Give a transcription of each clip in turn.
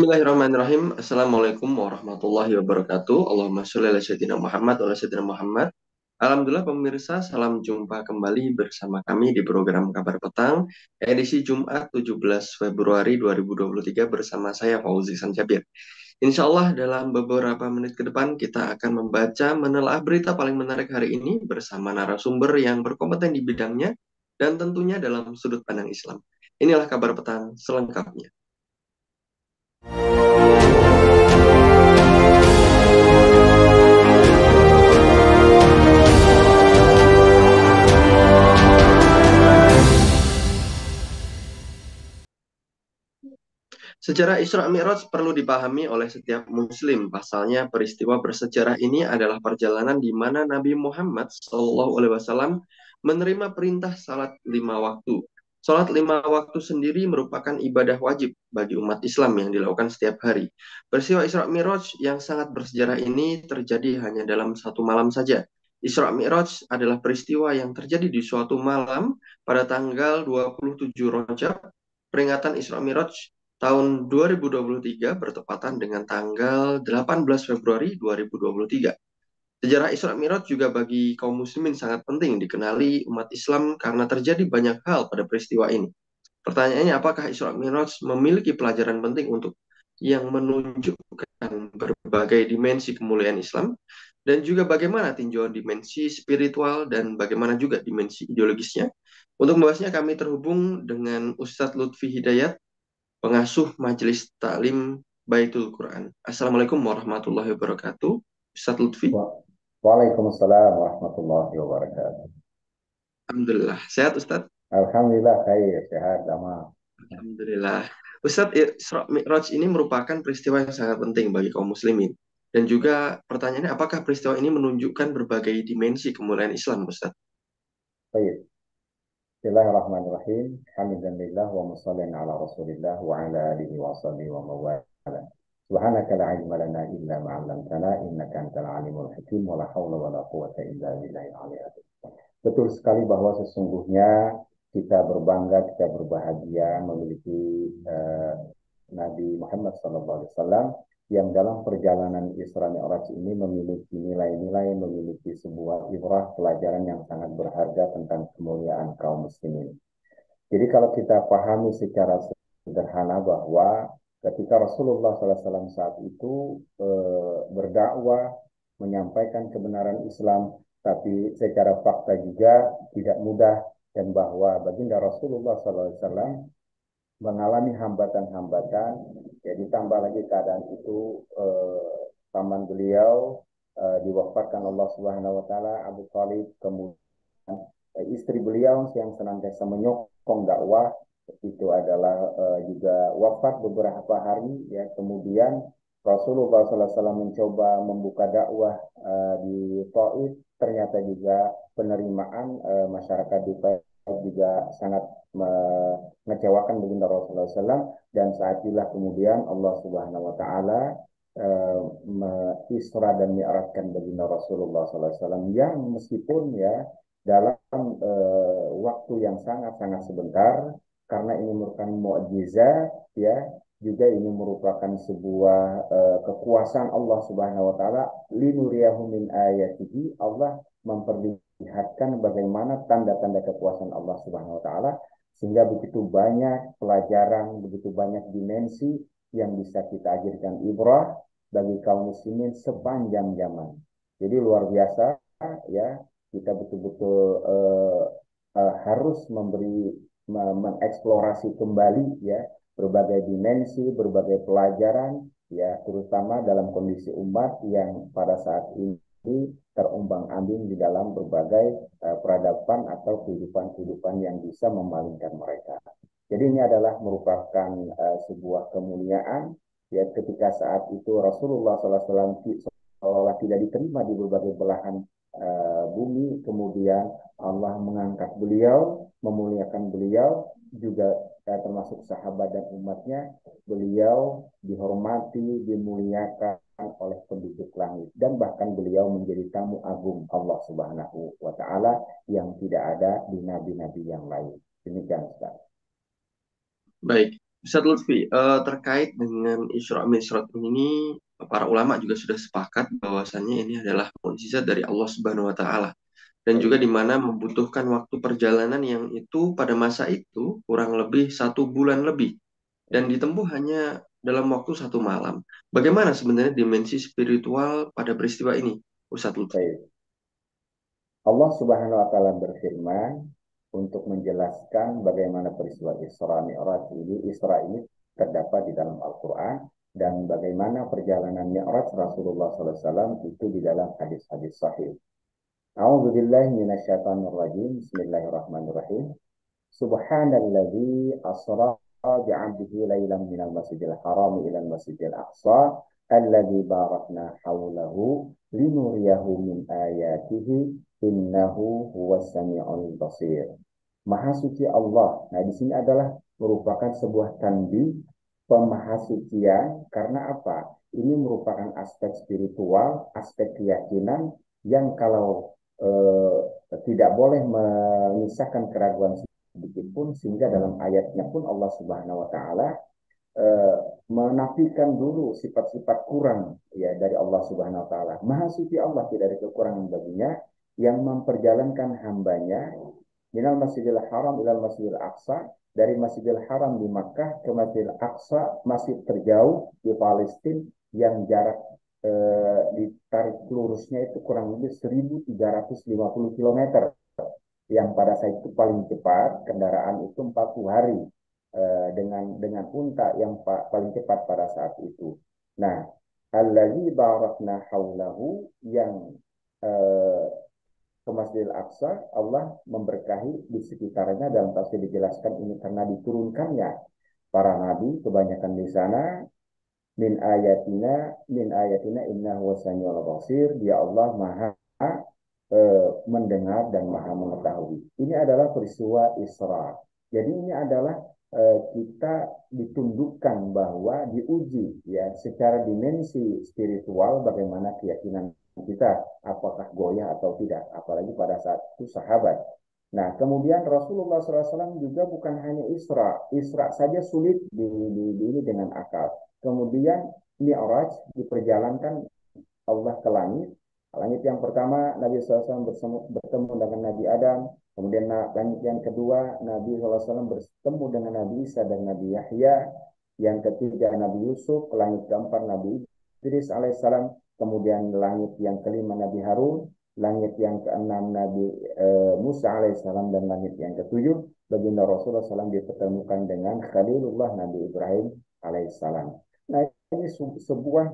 Bismillahirrahmanirrahim. Assalamualaikum warahmatullahi wabarakatuh. Allahumma sholli ala sayyidina Muhammad wa ala sayyidina Muhammad. Alhamdulillah pemirsa, salam jumpa kembali bersama kami di program Kabar Petang, edisi Jumat 17 Februari 2023 bersama saya Fauzi Sanjabir. Insya Allah dalam beberapa menit ke depan kita akan membaca menelaah berita paling menarik hari ini bersama narasumber yang berkompeten di bidangnya dan tentunya dalam sudut pandang Islam. Inilah Kabar Petang selengkapnya. Sejarah Isra Mi'raj perlu dipahami oleh setiap muslim. Pasalnya, peristiwa bersejarah ini adalah perjalanan di mana Nabi Muhammad SAW menerima perintah salat 5 waktu. Salat 5 waktu sendiri merupakan ibadah wajib bagi umat Islam yang dilakukan setiap hari. Peristiwa Isra Mi'raj yang sangat bersejarah ini terjadi hanya dalam satu malam saja. Isra Mi'raj adalah peristiwa yang terjadi di suatu malam pada tanggal 27 Rajab. Peringatan Isra Mi'raj tahun 2023 bertepatan dengan tanggal 18 Februari 2023. Sejarah Isra Mi'raj juga bagi kaum muslimin sangat penting dikenali umat Islam karena terjadi banyak hal pada peristiwa ini. Pertanyaannya, apakah Isra Mi'raj memiliki pelajaran penting untuk yang menunjukkan berbagai dimensi kemuliaan Islam dan juga bagaimana tinjauan dimensi spiritual dan bagaimana juga dimensi ideologisnya? Untuk membahasnya kami terhubung dengan Ustadz Lutfi Hidayat, pengasuh Majelis Taklim Baitul Quran. Assalamualaikum warahmatullahi wabarakatuh. Ustaz Lutfi. Waalaikumsalam warahmatullahi wabarakatuh. Alhamdulillah. Sehat Ustaz? Alhamdulillah khair, sehat, aman. Alhamdulillah. Ustaz, Isra Mi'raj ini merupakan peristiwa yang sangat penting bagi kaum muslimin. Dan juga pertanyaannya, apakah peristiwa ini menunjukkan berbagai dimensi kemuliaan Islam, Ustaz? Baik. Bismillahirrahmanirrahim. Alhamdulillah wa musallin ala Rasulillah wa ala alihi wa sahbihi wa mawala. Subhanaka la ilma lana illa ma 'allamtana innaka antal alimul hakim wa la haula wa la quwwata illa billahil aliyyil azim. Betul sekali bahwa sesungguhnya kita berbangga, kita berbahagia memiliki Nabi Muhammad SAW yang dalam perjalanan Isra Mi'raj ini memiliki nilai-nilai, memiliki sebuah ibrah pelajaran yang sangat berharga tentang kemuliaan kaum muslimin. Jadi kalau kita pahami secara sederhana bahwa ketika Rasulullah SAW saat itu berdakwah, menyampaikan kebenaran Islam, tapi secara fakta juga tidak mudah, dan bahwa baginda Rasulullah SAW mengalami hambatan-hambatan, ya ditambah lagi keadaan itu paman beliau diwafatkan Allah Subhanahu Wa Taala, Abu Thalib, kemudian istri beliau yang senantiasa menyokong dakwah itu adalah juga wafat beberapa hari, ya kemudian Rasulullah SAW mencoba membuka dakwah di Taif, ternyata juga penerimaan masyarakat di Taif juga sangat mengecewakan baginda Rasulullah SAW, dan saat itulah kemudian Allah Subhanahu Wa Taala Isra dan Mi'rajkan baginda Rasulullah SAW yang meskipun ya dalam waktu yang sangat-sangat sebentar, karena ini merupakan mukjizat, ya juga ini merupakan sebuah kekuasaan Allah Subhanahu Wa Taala, linuriyahu min ayatihi, Allah memperlihatkan bagaimana tanda-tanda kekuasaan Allah Subhanahu Wa Taala, sehingga begitu banyak pelajaran, begitu banyak dimensi yang bisa kita ajarkan ibrah bagi kaum muslimin sepanjang zaman. Jadi luar biasa, ya kita betul-betul harus mengeksplorasi kembali, ya berbagai dimensi, berbagai pelajaran, ya terutama dalam kondisi umat yang pada saat ini terombang-ambing di dalam berbagai peradaban atau kehidupan-kehidupan yang bisa memalingkan mereka. Jadi ini adalah merupakan sebuah kemuliaan, ya ketika saat itu Rasulullah SAW seolah tidak diterima di berbagai belahan bumi, kemudian Allah mengangkat beliau, memuliakan beliau, juga termasuk sahabat dan umatnya, beliau dihormati, dimuliakan oleh penduduk langit, dan bahkan beliau menjadi tamu agung Allah Subhanahu Wa Taala yang tidak ada di nabi-nabi yang lain. Demikian Ustaz. Baik. Ustaz Lutfi, terkait dengan Isra Mi'raj ini, para ulama juga sudah sepakat bahwasannya ini adalah mukjizat dari Allah Subhanahu wa Ta'ala. Dan juga Baik, di mana membutuhkan waktu perjalanan yang itu pada masa itu kurang lebih 1 bulan lebih. Dan baik, ditempuh hanya dalam waktu 1 malam. Bagaimana sebenarnya dimensi spiritual pada peristiwa ini, Ustaz Lutfi? baik. Allah Subhanahu wa taala berfirman untuk menjelaskan bagaimana peristiwa Isra Mi'raj ini. Isra ini terdapat di dalam Al-Qur'an dan bagaimana perjalanan Mi'raj Rasulullah SAW itu di dalam hadis-hadis sahih. A'udzu billahi minasyaitonir rajim. Bismillahirrahmanirrahim. Subhanalladzi asra bi'abdihi lailan minal masjidil haram ilal masjidil aqsa alladzi barakna haulahu linuriyahu min ayatihi innahu huwas samiul basir. Maha suci Allah. Nah, di sini adalah merupakan sebuah tanda pemahasucian karena apa? Ini merupakan aspek spiritual, aspek keyakinan yang kalau tidak boleh menyisakan keraguan sedikit pun, sehingga dalam ayatnya pun Allah Subhanahu wa taala eh, menafikan dulu sifat-sifat kurang ya dari Allah Subhanahu wa taala. Maha suci Allah, tidak ada kekurangan baginya, yang memperjalankan hambanya minal Masjidil Haram ilal Masjidil Aqsa, dari Masjidil Haram di Makkah ke Masjidil Aqsa, masih terjauh di Palestina, yang jarak ditarik lurusnya itu kurang lebih 1350 km, yang pada saat itu paling cepat kendaraan itu 40 hari dengan unta yang paling cepat pada saat itu. Nah, allazi barakna haulahu, yang eh, ke Masjidil Aqsa, Allah memberkahi di sekitarnya. Dalam tafsir dijelaskan ini karena diturunkannya para nabi kebanyakan di sana. Min ayatina innahu wasamiul basir, dia Allah maha mendengar dan maha mengetahui. Ini adalah peristiwa Isra. Jadi ini adalah kita ditundukkan bahwa diuji ya secara dimensi spiritual bagaimana keyakinan kita, apakah goyah atau tidak, apalagi pada saat itu sahabat. Nah, kemudian Rasulullah SAW juga bukan hanya Isra. Isra saja sulit ini dengan akal. Kemudian Mi'raj diperjalankan Allah ke langit. Langit yang pertama, Nabi SAW bertemu dengan Nabi Adam. Kemudian langit yang kedua, Nabi SAW bertemu dengan Nabi Isa dan Nabi Yahya. Yang ketiga, Nabi Yusuf. Langit keempat, Nabi Idris alaihissalam. Kemudian langit yang kelima, Nabi Harun. Langit yang keenam, Nabi Musa alaihissalam. Dan langit yang ketujuh, baginda Rasulullah SAW dipertemukan dengan Khalilullah Nabi Ibrahim alaihissalam. Nah, ini sebuah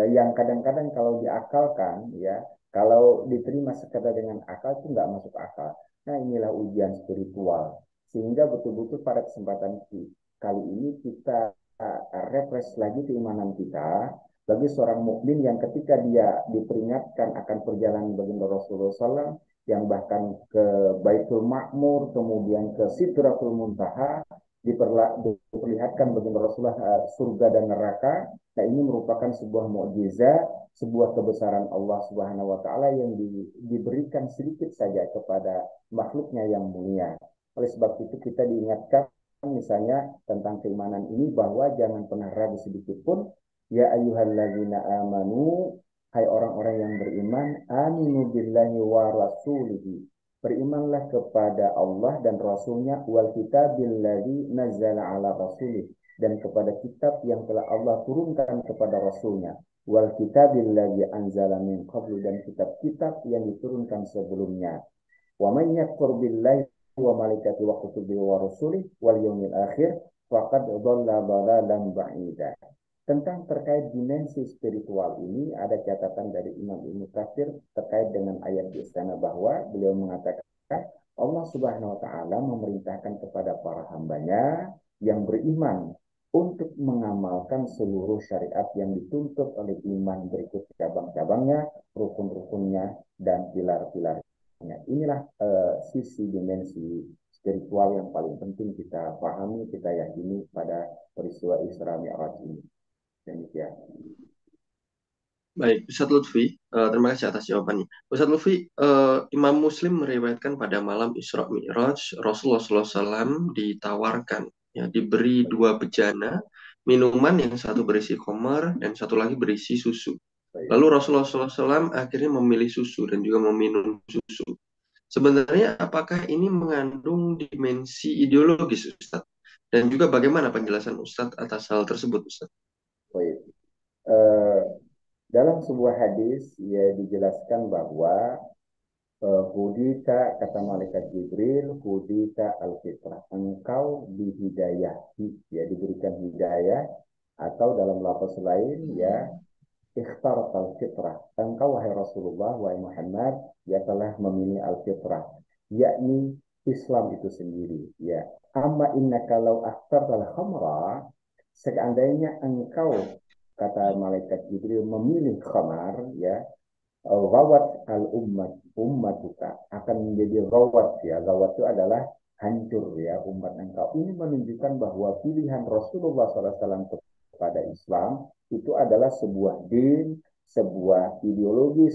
yang kadang-kadang kalau diakalkan ya, kalau diterima sekadar dengan akal itu nggak masuk akal. Nah, inilah ujian spiritual, sehingga betul-betul pada kesempatan kali ini kita refresh lagi keimanan kita bagi seorang mukmin yang ketika dia diperingatkan akan perjalanan baginda Rasulullah SAW, yang bahkan ke Baitul Ma'mur, kemudian ke Sidratul Muntaha, diperlihatkan baginda Rasulullah surga dan neraka. Nah, ini merupakan sebuah mukjizat, sebuah kebesaran Allah Subhanahu wa taala yang diberikan sedikit saja kepada makhluknya yang mulia. Oleh sebab itu kita diingatkan misalnya tentang keimanan ini bahwa jangan pernah ragu sedikit pun. Ya ayyuhalladzina amanu, hai orang-orang yang beriman, aminu billahi wa rasulihi, berimanlah kepada Allah dan Rasulnya, wal kitabil ladzi nazzala ala rasulih, dan kepada kitab yang telah Allah turunkan kepada Rasulnya, wal kitabil ladzi anzala min qablu, dan kitab-kitab yang diturunkan sebelumnya. Wa man yakfur billahi wa malaikatihi wa kutubihi wa rusulihi wal yawmil akhir faqad dhalla dhalalan ba'ida. Tentang terkait dimensi spiritual ini ada catatan dari Imam Ibnu Katsir terkait dengan ayat di sana, bahwa beliau mengatakan Allah Subhanahu wa taala memerintahkan kepada para hambanya yang beriman untuk mengamalkan seluruh syariat yang dituntut oleh iman berikut cabang-cabangnya, rukun-rukunnya, dan pilar-pilarnya. Inilah sisi dimensi spiritual yang paling penting kita pahami, kita yakini pada peristiwa Isra Mi'raj ini. Demikian. Baik, Ustaz Lutfi, terima kasih atas jawabannya. Ustaz Lutfi, Imam Muslim meriwayatkan pada malam Isra Mi'raj, Rasulullah SAW ditawarkan Ya, diberi dua bejana, minuman yang satu berisi khamar dan satu lagi berisi susu. baik, Lalu Rasulullah SAW akhirnya memilih susu dan juga meminum susu. Sebenarnya apakah ini mengandung dimensi ideologis, Ustadz? Dan juga bagaimana penjelasan Ustadz atas hal tersebut, Ustadz? baik. Eh, dalam sebuah hadis ya dijelaskan bahwa hudita kata malaikat Jibril, hudita al-fitrah. Engkau dihidayahi, ya diberikan hidayah atau dalam lafaz lain ya ikhtar al-fitrah. Engkau wahai Rasulullah, wahai Muhammad, ya telah memilih al-fitrah, yakni Islam itu sendiri. Ya, amma inna kalau akhtar al-khamra, seandainya engkau kata malaikat Jibril memilih khamar, ya rawat al ummatuka akan menjadi rawat, ya rawat itu adalah hancur ya umat engkau. Ini menunjukkan bahwa pilihan Rasulullah SAW kepada Islam itu adalah sebuah din, sebuah ideologi,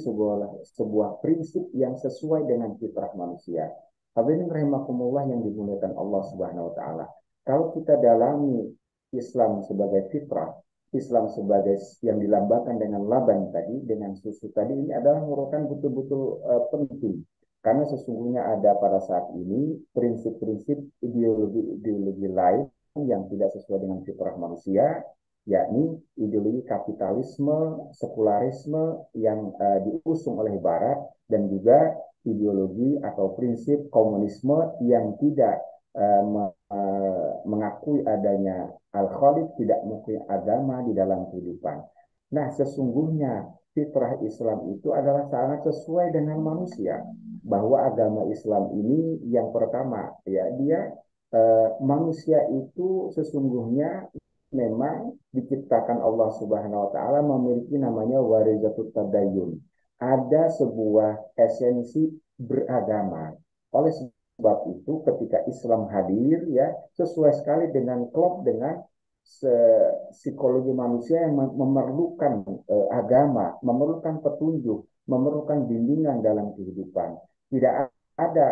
sebuah prinsip yang sesuai dengan fitrah manusia. Hadirin rahimakumullah yang dimuliakan Allah Subhanahu wa taala. Kalau kita dalami Islam sebagai fitrah, Islam sebagai yang dilambangkan dengan laban tadi, dengan susu tadi, ini adalah merupakan betul-betul penting. Karena sesungguhnya ada pada saat ini prinsip-prinsip ideologi-ideologi lain yang tidak sesuai dengan fitrah manusia, yakni ideologi kapitalisme, sekularisme yang diusung oleh Barat, dan juga ideologi atau prinsip komunisme yang tidak mengakui adanya Al-Khalid, tidak mengakui agama di dalam kehidupan. Nah, sesungguhnya fitrah Islam itu adalah sangat sesuai dengan manusia. Bahwa agama Islam ini yang pertama, ya dia manusia itu sesungguhnya memang diciptakan Allah Subhanahu wa taala memiliki namanya warizatut tadayun. Ada sebuah esensi beragama. Oleh sebab itu ketika Islam hadir ya sesuai sekali dengan klop dengan psikologi manusia yang memerlukan agama, memerlukan petunjuk, memerlukan bimbingan dalam kehidupan. Tidak ada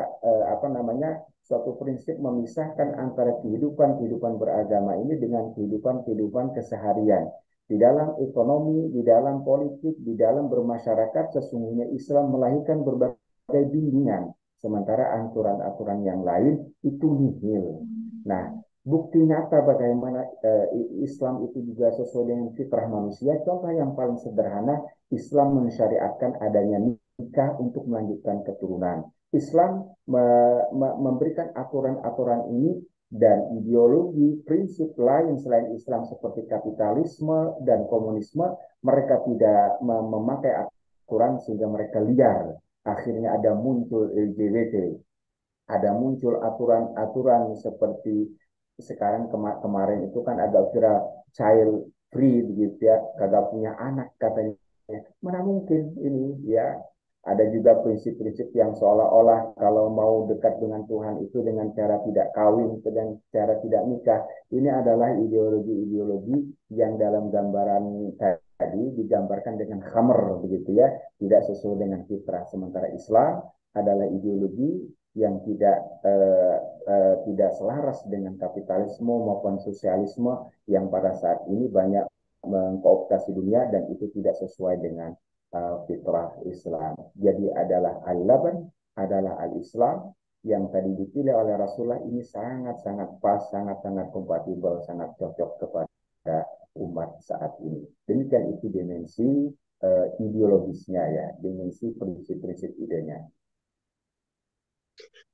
apa namanya suatu prinsip memisahkan antara kehidupan beragama ini dengan kehidupan keseharian. Di dalam ekonomi, di dalam politik, di dalam bermasyarakat, sesungguhnya Islam melahirkan berbagai bimbingan. Sementara aturan-aturan yang lain itu nihil. Nah, bukti nyata bagaimana Islam itu juga sesuai dengan fitrah manusia. Contoh yang paling sederhana, Islam mensyariatkan adanya nikah untuk melanjutkan keturunan. Islam memberikan aturan-aturan ini dan ideologi, prinsip lain selain Islam seperti kapitalisme dan komunisme, mereka tidak memakai aturan sehingga mereka liar. Akhirnya ada muncul LGBT, ada muncul aturan-aturan seperti sekarang kemarin itu kan agak viral child free begitu ya, kagak punya anak katanya. Mana mungkin ini ya. Ada juga prinsip-prinsip yang seolah-olah kalau mau dekat dengan Tuhan itu dengan cara tidak kawin dan cara tidak nikah. Ini adalah ideologi-ideologi yang dalam gambaran tadi digambarkan dengan khamr begitu ya, tidak sesuai dengan fitrah. Sementara Islam adalah ideologi yang tidak selaras dengan kapitalisme maupun sosialisme yang pada saat ini banyak mengkooptasi dunia dan itu tidak sesuai dengan fitrah Islam. Jadi adalah al-laban, adalah al-Islam yang tadi dipilih oleh Rasulullah ini sangat-sangat pas, sangat-sangat kompatibel, sangat cocok kepada umat saat ini. Demikian itu dimensi ideologisnya ya, dimensi prinsip-prinsip idenya.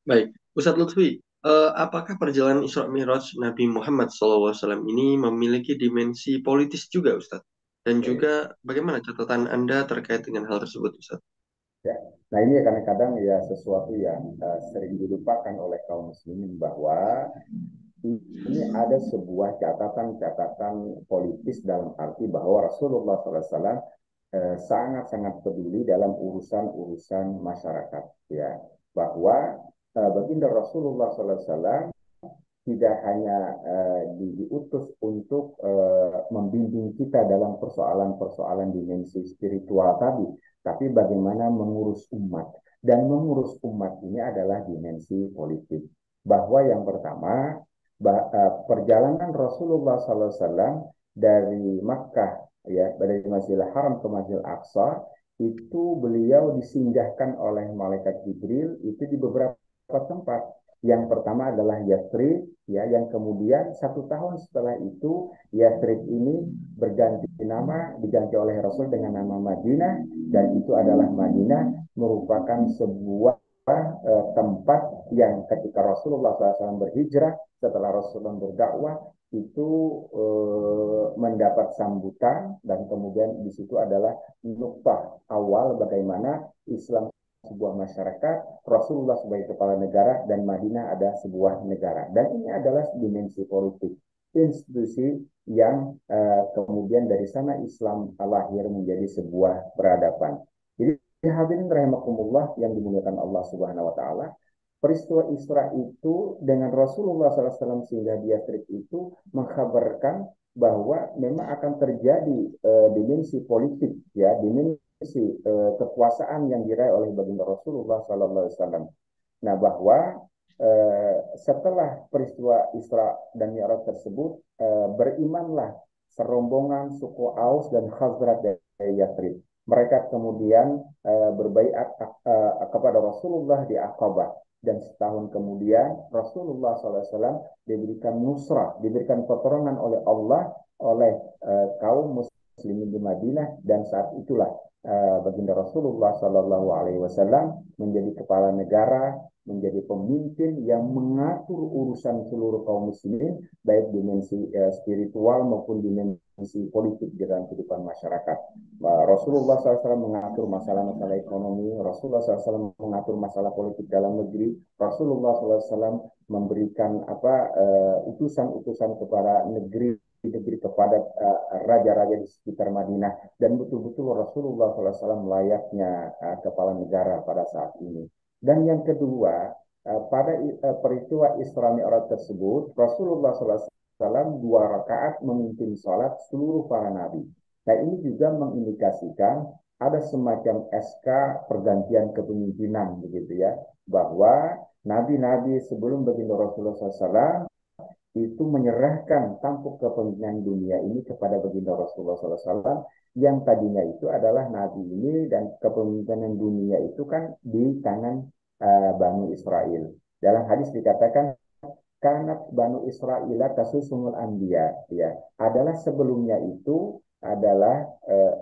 Baik, Ustadz Lutfi, apakah perjalanan Isra Mi'raj Nabi Muhammad SAW ini memiliki dimensi politis juga, Ustadz? Dan Baik. juga bagaimana catatan Anda terkait dengan hal tersebut, Ustadz? Ya. Nah ini kadang-kadang ya sesuatu yang sering dilupakan oleh kaum muslimin bahwa ini ada sebuah catatan-catatan politis dalam arti bahwa Rasulullah SAW sangat-sangat peduli dalam urusan-urusan masyarakat ya bahwa baginda Rasulullah SAW tidak hanya diutus untuk membimbing kita dalam persoalan-persoalan dimensi spiritual tadi, tapi bagaimana mengurus umat. Dan mengurus umat ini adalah dimensi politik. Bahwa yang pertama, perjalanan Rasulullah SAW dari Makkah, ya, dari Masjidil Haram ke Masjidil Aqsa, itu beliau disinggahkan oleh malaikat Jibril itu di beberapa tempat. Yang pertama adalah Yathrib, ya, yang kemudian 1 tahun setelah itu Yathrib ini berganti nama, diganti oleh Rasul dengan nama Madinah, dan itu adalah Madinah merupakan sebuah tempat yang ketika Rasulullah SAW berhijrah, setelah Rasulullah berdakwah, itu mendapat sambutan, dan kemudian di situ adalah nuktah awal bagaimana Islam sebuah masyarakat, Rasulullah sebagai kepala negara, dan Madinah ada sebuah negara. Dan ini adalah dimensi politik, institusi yang kemudian dari sana Islam lahir menjadi sebuah peradaban. Jadi hadirin rahimakumullah yang dimuliakan Allah Subhanahu wa taala, peristiwa Isra itu dengan Rasulullah SAW sehingga di Yathrib itu mengkhabarkan bahwa memang akan terjadi dimensi politik, ya, dimensi kekuasaan yang diraih oleh baginda Rasulullah SAW. Nah, bahwa setelah peristiwa Isra dan Mi'raj tersebut, berimanlah serombongan suku Aus dan Khazraj dari Yathrib. Mereka kemudian berbaiat kepada Rasulullah di Aqabah, dan setahun kemudian Rasulullah SAW diberikan nusrah, diberikan pertolongan oleh Allah oleh kaum muslimin di Madinah, dan saat itulah baginda Rasulullah SAW menjadi kepala negara, menjadi pemimpin yang mengatur urusan seluruh kaum muslimin, baik dimensi spiritual maupun dimensi politik di dalam kehidupan masyarakat. Rasulullah SAW mengatur masalah-masalah ekonomi, Rasulullah SAW mengatur masalah politik dalam negeri, Rasulullah SAW memberikan utusan-utusan kepada negeri kepada raja-raja di sekitar Madinah, dan betul-betul Rasulullah SAW layaknya kepala negara pada saat ini. Dan yang kedua, pada peristiwa Isra Mi'raj tersebut, Rasulullah SAW 2 rakaat memimpin sholat seluruh para nabi. Nah, ini juga mengindikasikan ada semacam SK pergantian kepemimpinan, begitu ya, bahwa nabi-nabi sebelum baginda Rasulullah SAW itu menyerahkan tampuk kepemimpinan dunia ini kepada baginda Rasulullah SAW, yang tadinya itu adalah nabi ini, dan kepemimpinan dunia itu kan di tangan Bani Israel. Dalam hadis dikatakan kanat Banu Israel kasusumul anbiya, ya, adalah sebelumnya itu adalah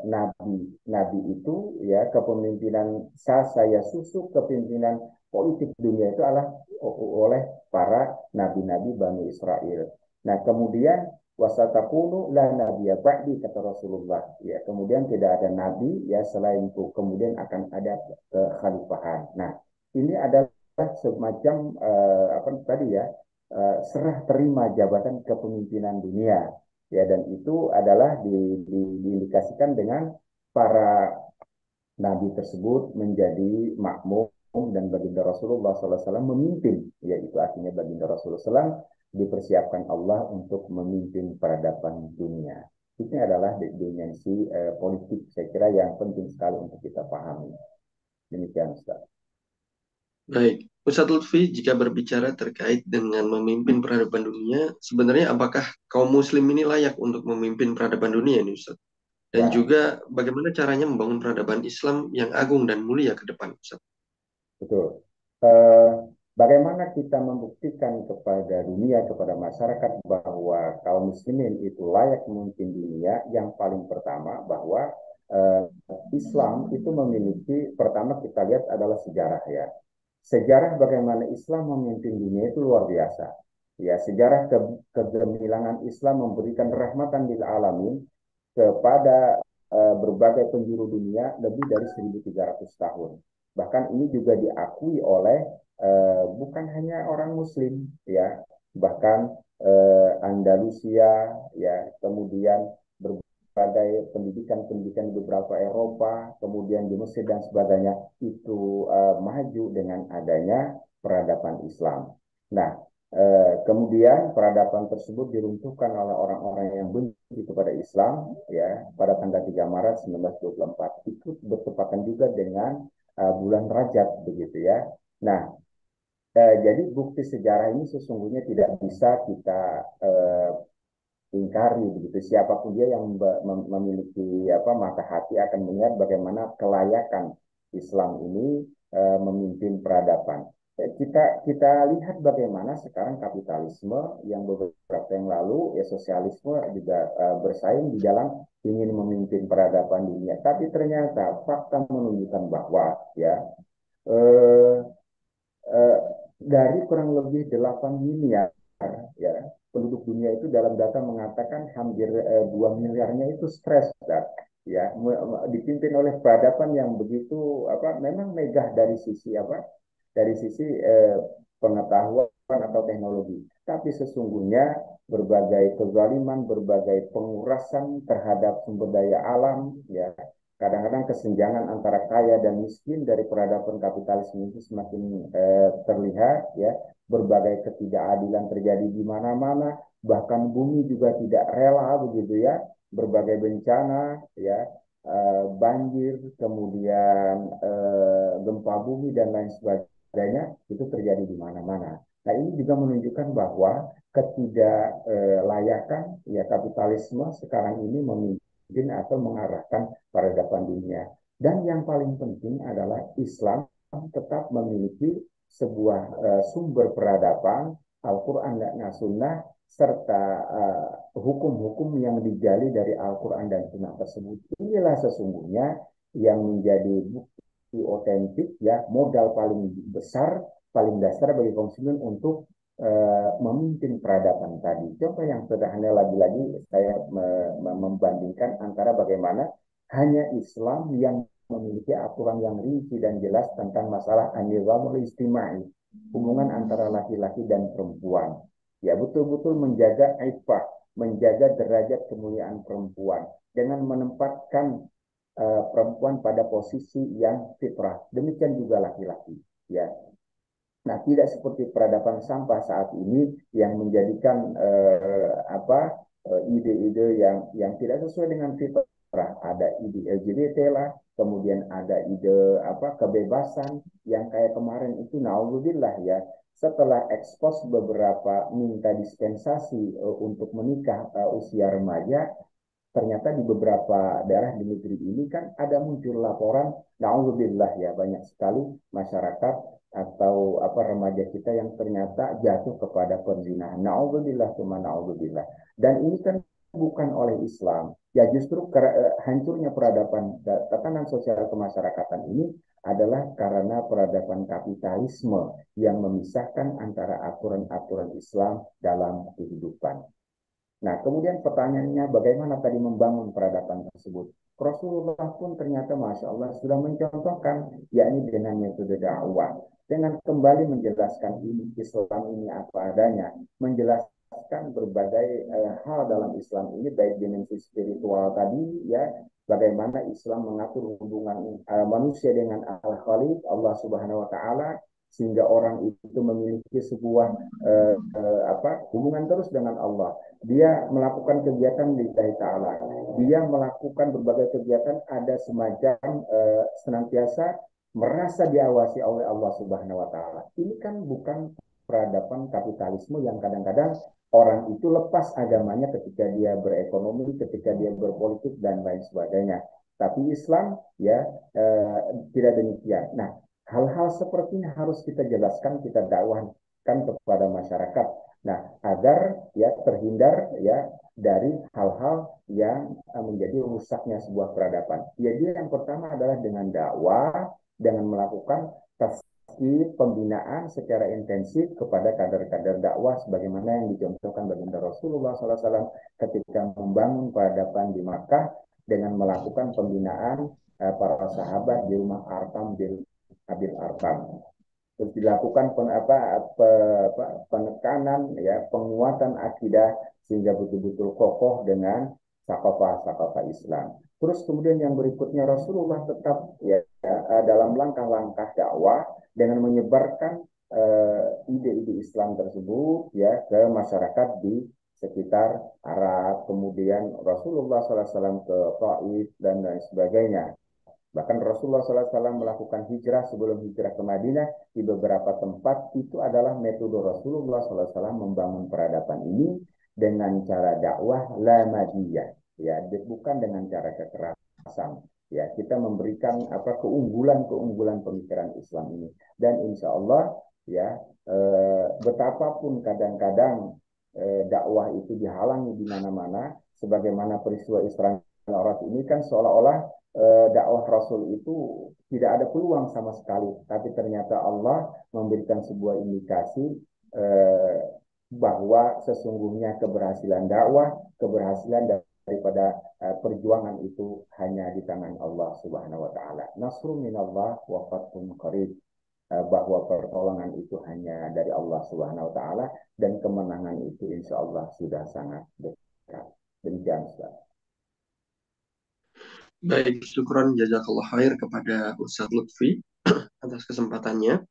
nabi. Nabi itu, ya, kepemimpinan saya susu kepemimpinan politik dunia itu adalah oleh para nabi-nabi Bani Israel. Nah, kemudian wasatakunu la nabiyya ba'di, kata Rasulullah, ya, kemudian tidak ada nabi, ya, selain itu, kemudian akan ada kekhalifahan. Nah, ini adalah semacam apa tadi, ya, serah terima jabatan kepemimpinan dunia, ya, dan itu adalah diindikasikan dengan para nabi tersebut menjadi makmum, dan baginda Rasulullah SAW memimpin, yaitu artinya baginda Rasulullah SAW dipersiapkan Allah untuk memimpin peradaban dunia. Ini adalah dimensi politik, saya kira, yang penting sekali untuk kita pahami. Demikian, Ustaz. Baik, Ustadz Lutfi, jika berbicara terkait dengan memimpin peradaban dunia, sebenarnya apakah kaum muslim ini layak untuk memimpin peradaban dunia ini, Ustadz? Dan Ya, juga bagaimana caranya membangun peradaban Islam yang agung dan mulia ke depan, Ustadz? betul. Eh, Bagaimana kita membuktikan kepada dunia, kepada masyarakat, bahwa kaum muslimin itu layak memimpin dunia? Yang paling pertama, bahwa eh, Islam itu memiliki, pertama kita lihat adalah sejarah, ya. Sejarah bagaimana Islam memimpin dunia itu luar biasa. Ya, sejarah kegemilangan Islam memberikan rahmatan lil alamin kepada berbagai penjuru dunia lebih dari 1.300 tahun. Bahkan ini juga diakui oleh bukan hanya orang Muslim, ya, bahkan Andalusia, ya, kemudian berbagai pendidikan-pendidikan di beberapa Eropa, kemudian di Mesir dan sebagainya, itu maju dengan adanya peradaban Islam. Nah, kemudian peradaban tersebut diruntuhkan oleh orang-orang yang benci kepada Islam, ya, pada tanggal 3 Maret 1924. Itu bertepatan juga dengan bulan Rajab, begitu ya. Nah, Jadi bukti sejarah ini sesungguhnya tidak bisa kita ingkari begitu. Siapapun dia yang memiliki apa mata hati akan melihat bagaimana kelayakan Islam ini memimpin peradaban. Kita kita lihat bagaimana sekarang kapitalisme yang beberapa yang lalu ya sosialisme juga bersaing di dalam ingin memimpin peradaban dunia. Tapi ternyata fakta menunjukkan bahwa ya eh, eh, dari kurang lebih 8 miliar ya penduduk dunia itu dalam data mengatakan hampir 2 miliarnya itu stres ya dipimpin oleh peradaban yang begitu apa memang megah dari sisi apa dari sisi pengetahuan atau teknologi tapi sesungguhnya berbagai kezaliman berbagai pengurasan terhadap sumber daya alam ya kadang-kadang kesenjangan antara kaya dan miskin dari peradaban kapitalisme itu semakin terlihat ya berbagai ketidakadilan terjadi di mana-mana bahkan bumi juga tidak rela begitu ya berbagai bencana ya banjir kemudian gempa bumi dan lain sebagainya itu terjadi di mana-mana. Nah ini juga menunjukkan bahwa ketidaklayakan ya kapitalisme sekarang ini memimpin atau mengarahkan peradaban dunia. Dan yang paling penting adalah Islam tetap memiliki sebuah sumber peradaban, Al-Quran dan Sunnah, serta hukum-hukum yang digali dari Al-Quran dan Sunnah tersebut. Inilah sesungguhnya yang menjadi bukti otentik, ya modal paling besar, paling dasar bagi kaum muslimin untuk memimpin peradaban tadi. Contoh yang sederhana lagi-lagi saya membandingkan antara bagaimana hanya Islam yang memiliki aturan yang rinci dan jelas tentang masalah an-nizamul ijtimai, hubungan antara laki-laki dan perempuan. Ya, betul-betul menjaga iffah, menjaga derajat kemuliaan perempuan dengan menempatkan perempuan pada posisi yang fitrah. Demikian juga laki-laki. Ya, nah, tidak seperti peradaban sampah saat ini yang menjadikan ide-ide yang tidak sesuai dengan fitrah. Ada ide LGBT lah, kemudian ada ide apa kebebasan yang kayak kemarin itu naudzubillah ya. Setelah ekspos beberapa minta dispensasi untuk menikah usia remaja, ternyata di beberapa daerah di negeri ini kan ada muncul laporan, naudzubillah ya banyak sekali masyarakat atau apa remaja kita yang ternyata jatuh kepada perzinahan. Naudzubillah, cuma naudzubillah. Dan ini kan bukan oleh Islam. Ya justru hancurnya peradaban tatanan sosial kemasyarakatan ini adalah karena peradaban kapitalisme yang memisahkan antara aturan-aturan Islam dalam kehidupan. Nah, kemudian pertanyaannya bagaimana tadi membangun peradaban tersebut? Rasulullah pun ternyata Masya Allah sudah mencontohkan, yakni dengan metode dakwah. Dengan kembali menjelaskan ini, Islam ini apa adanya, menjelaskan berbagai hal dalam Islam ini, baik dimensi spiritual tadi, ya, bagaimana Islam mengatur hubungan manusia dengan Al-Khaliq, Allah Subhanahu Wa Taala, sehingga orang itu memiliki sebuah hubungan terus dengan Allah dia melakukan kegiatan lillahi ta'ala. Dia melakukan berbagai kegiatan ada semacam senantiasa merasa diawasi oleh Allah Subhanahu wa taala. Ini kan bukan peradaban kapitalisme yang kadang-kadang orang itu lepas agamanya ketika dia berekonomi, ketika dia berpolitik dan lain sebagainya. Tapi Islam ya tidak demikian. Nah, hal-hal seperti ini harus kita jelaskan, kita dakwahkan kepada masyarakat. Nah, agar ya terhindar ya dari hal-hal yang menjadi rusaknya sebuah peradaban. Jadi yang pertama adalah dengan dakwah, dengan melakukan tasqif pembinaan secara intensif kepada kader-kader dakwah sebagaimana yang dicontohkan baginda Rasulullah SAW ketika membangun peradaban di Makkah dengan melakukan pembinaan para sahabat di rumah Arqam bin Abil Arqam. Terus dilakukan penekanan ya penguatan akidah sehingga betul-betul kokoh dengan sakofah Islam. Terus kemudian yang berikutnya Rasulullah tetap ya dalam langkah-langkah dakwah dengan menyebarkan ide-ide Islam tersebut ya ke masyarakat di sekitar Arab. Kemudian Rasulullah SAW ke Taif dan lain sebagainya. Bahkan Rasulullah SAW melakukan hijrah sebelum hijrah ke Madinah di beberapa tempat itu adalah metode Rasulullah SAW membangun peradaban ini dengan cara dakwah la madiyah, ya, bukan dengan cara kekerasan. Ya, kita memberikan apa keunggulan-keunggulan pemikiran Islam ini dan insya Allah ya betapapun kadang-kadang dakwah itu dihalangi di mana-mana, sebagaimana peristiwa Isra Mi'raj ini kan seolah-olah dakwah Rasul itu tidak ada peluang sama sekali, tapi ternyata Allah memberikan sebuah indikasi eh, bahwa sesungguhnya keberhasilan dakwah, keberhasilan daripada perjuangan itu hanya di tangan Allah Subhanahu wa taala. Nasrun minallah wa fathun qarib. Bahwa pertolongan itu hanya dari Allah Subhanahu wa taala dan kemenangan itu insya Allah sudah sangat dekat. Demikian Ustaz. Baik, syukron jazakallah khair kepada Ustadz Lutfi atas kesempatannya.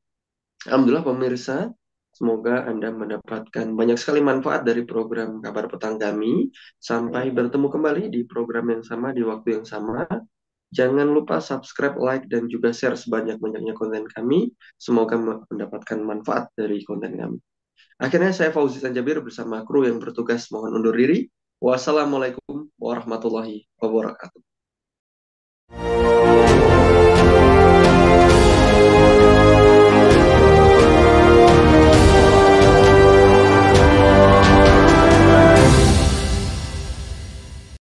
Alhamdulillah pemirsa, semoga Anda mendapatkan banyak sekali manfaat dari program Kabar Petang kami. Sampai bertemu kembali di program yang sama di waktu yang sama. Jangan lupa subscribe, like, dan juga share sebanyak-banyaknya konten kami. Semoga mendapatkan manfaat dari konten kami. Akhirnya saya Fauzi Sanjabir bersama kru yang bertugas mohon undur diri. Wassalamualaikum warahmatullahi wabarakatuh.